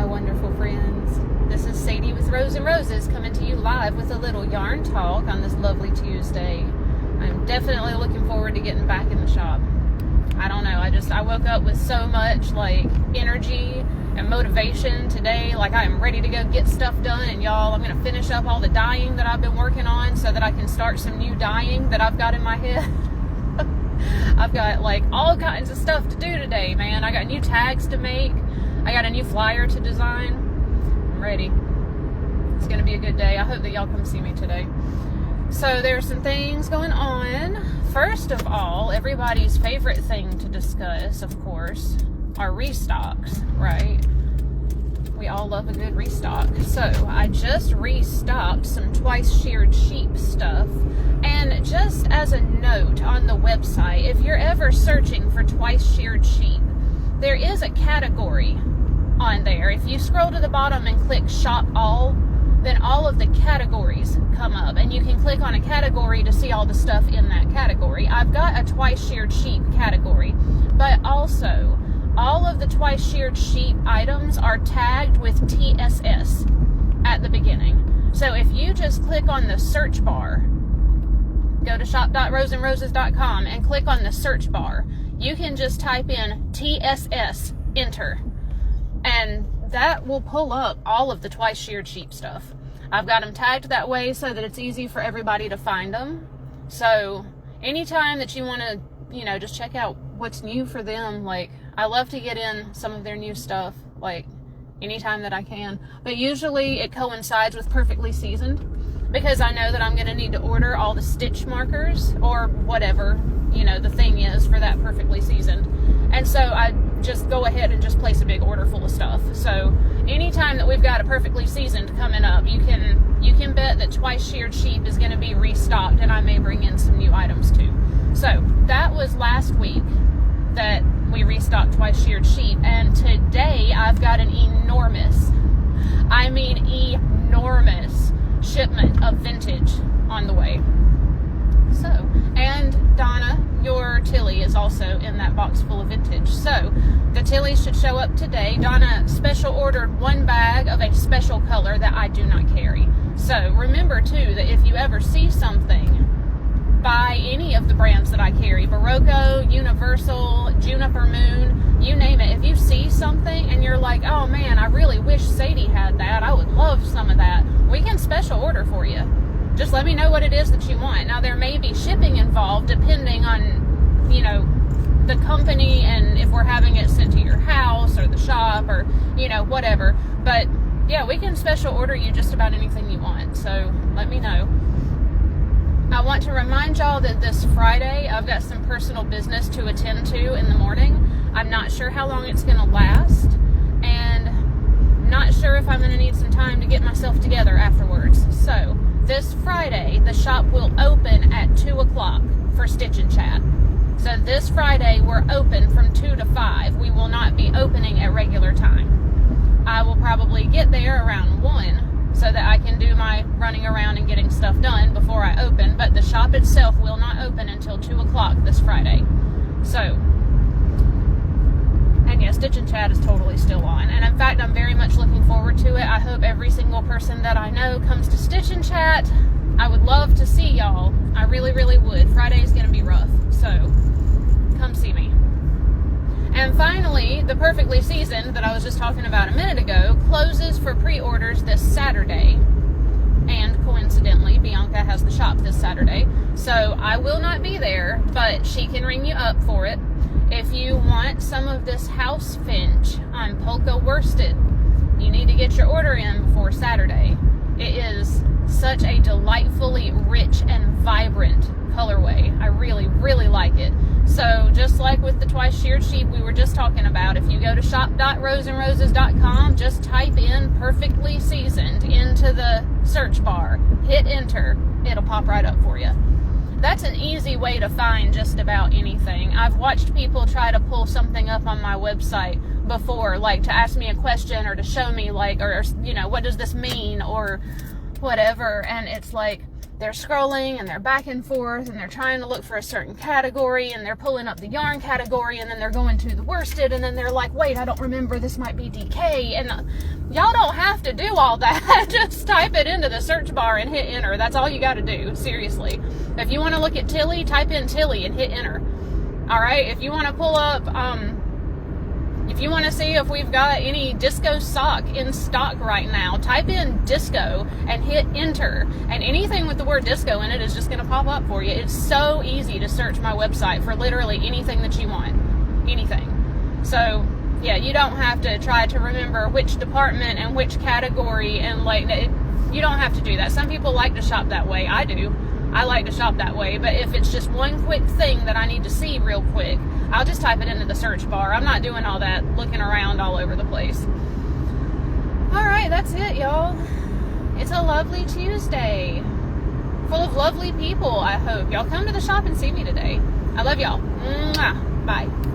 wonderful friends. This is Sadie with Rose and Roses coming to you live with a little yarn talk on this lovely Tuesday. I'm definitely looking forward to getting back in the shop. I don't know, I woke up with so much energy and motivation today. I am ready to go get stuff done, and y'all, I'm going to finish up all the dyeing that I've been working on so that I can start some new dyeing that I've got in my head. I've got all kinds of stuff to do today, man. I got new tags to make. I got a new flyer to design. I'm ready. It's going to be a good day. I hope that y'all come see me today. So there's some things going on. First of all, everybody's favorite thing to discuss, of course, are restocks, right? We all love a good restock. So I just restocked some twice sheared sheep stuff. And just as a note on the website, if you're ever searching for twice sheared sheep, there is a category on there. If you scroll to the bottom and click shop all, then all of the categories come up, and you can click on a category to see all the stuff in that category. I've got a twice sheared sheep category, but also all of the twice sheared sheep items are tagged with TSS at the beginning. So if you just click on the search bar, go to shop.roseandroses.com and click on the search bar, you can just type in TSS, enter, and that will pull up all of the twice sheared sheep stuff. I've got them tagged that way so that it's easy for everybody to find them. So anytime that you want to, just check out what's new for them, I love to get in some of their new stuff, anytime that I can. But usually it coincides with perfectly seasoned, because I know that I'm going to need to order all the stitch markers or whatever, the thing is for that perfectly seasoned. And so I just go ahead and just place a big order full of stuff. So anytime that we've got a perfectly seasoned coming up, you can bet that twice sheared sheep is going to be restocked, and I may bring in some new items too. So that was last week that we restocked twice sheared sheep, and today I've got an enormous shipment of vintage on the way. So, and Donna, your Tilly, is also in that box full of vintage. So the Tillies should show up today. Donna special ordered one bag of a special color that I do not carry. So remember too that if you ever see something by any of the brands that I carry, Barocco, Universal, Juniper Moon, you name it, if you see something and you're like, oh man, I really wish Sadie had that, I would love some of that, we can special order for you. Just let me know what it is that you want. Now, there may be shipping involved depending on, the company, and if we're having it sent to your house or the shop or, whatever. But yeah, we can special order you just about anything you want. So let me know. I want to remind y'all that this Friday, I've got some personal business to attend to in the morning. I'm not sure how long it's going to last, and not sure if I'm going to need some time to get myself together afterwards. So this Friday, the shop will open at 2 o'clock for Stitch and Chat. So this Friday, we're open from 2 to 5. We will not be opening at regular time. I will probably get there around 1 so that I can do my running around and getting stuff done before I open. But the shop itself will not open until 2 o'clock this Friday. So, and yeah, Stitch and Chat is totally still on. And in fact, I'm very much looking forward to it. I hope every single person that I know comes to Stitch and Chat. I would love to see y'all. I really, really would. Friday is going to be rough. So come see me. And finally, the Perfectly Seasoned that I was just talking about a minute ago closes for pre-orders this Saturday. And coincidentally, Bianca has the shop this Saturday. So I will not be there, but she can ring you up for it. If you want some of this house finch on polka worsted, you need to get your order in before Saturday. It is such a delightfully rich and vibrant colorway. I really, really like it. So just like with the twice sheared sheep we were just talking about, if you go to shop.roseandroses.com, just type in perfectly seasoned into the search bar, hit enter, it'll pop right up for you. That's an easy way to find just about anything. I've watched people try to pull something up on my website before, to ask me a question or to show me, or what does this mean or whatever, and it's they're scrolling and they're back and forth and they're trying to look for a certain category and they're pulling up the yarn category and then they're going to the worsted and then they're like, wait, I don't remember, this might be DK. And y'all don't have to do all that. Just type it into the search bar and hit enter. That's all you got to do, seriously. If you want to look at Tilly, type in Tilly and hit enter. All right, if you want to pull up, if you want to see if we've got any disco sock in stock right now, type in disco and hit enter. And anything with the word disco in it is just going to pop up for you. It's so easy to search my website for literally anything that you want. Anything. So, yeah, you don't have to try to remember which department and which category and like, you don't have to do that. Some people like to shop that way. I do. I like to shop that way. But if it's just one quick thing that I need to see real quick, I'll just type it into the search bar. I'm not doing all that looking around all over the place. Alright, that's it, y'all. It's a lovely Tuesday. Full of lovely people, I hope. Y'all come to the shop and see me today. I love y'all. Mwah. Bye.